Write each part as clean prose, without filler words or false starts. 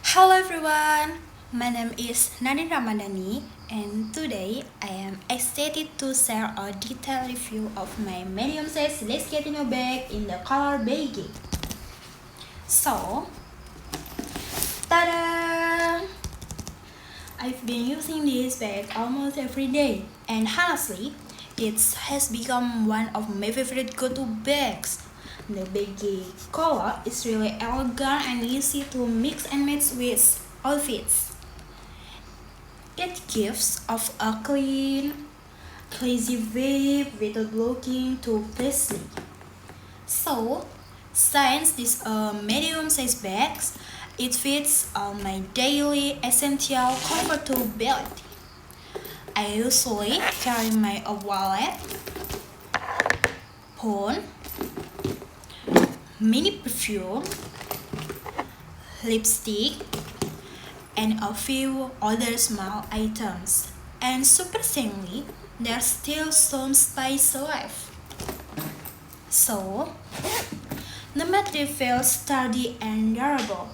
Hello everyone, my name is Nadhin Ramadhani and today I am excited to share a detailed review of my medium size Lescatino bag in the color beige. So, ta-da! I've been using this bag almost every day and honestly, it has become one of my favorite go-to bags. The beige color is really elegant and easy to mix and match with outfits. It gives off a clean, classy vibe without looking too flashy. So, since this medium-sized bags, it fits all my daily essential comfortability. I usually carry my wallet, phone, mini perfume, lipstick, and a few other small items. And surprisingly, there's still some space left. So, the material feels sturdy and durable.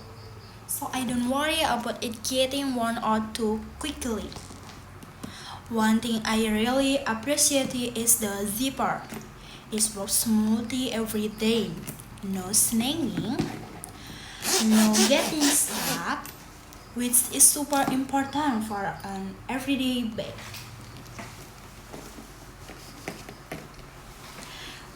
So I don't worry about it getting worn out too quickly. One thing I really appreciate is the zipper. It works smoothly every day. No snagging, no getting stuck, which is super important for an everyday bag.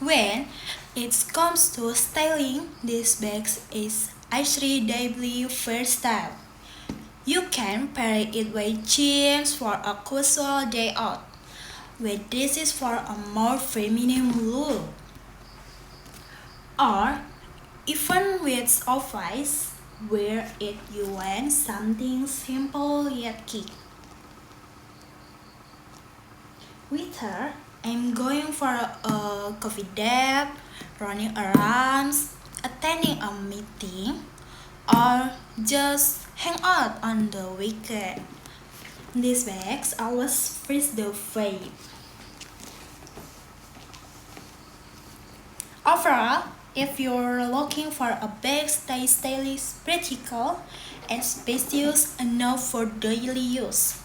When it comes to styling, this bag is actually doubly versatile. You can pair it with jeans for a casual day out, with dresses for a more feminine look, or even with office where it you want something simple yet kick. With her, I'm going for a coffee date, running errands, attending a meeting, or just hang out on the weekend. These bags always fit the vibe. Overall, if you're looking for a bag that is stylish, practical, and spacious enough for daily use,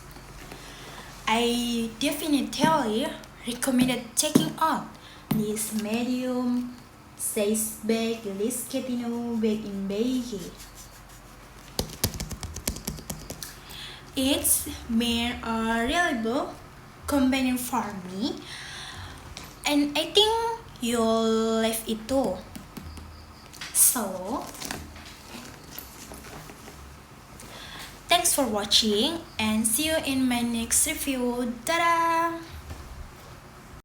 I definitely recommend checking out this medium size bag, this Catino bag in beige. It's been a reliable companion for me, and I think you'll like it too. So, thanks for watching and see you in my next review. Ta-da!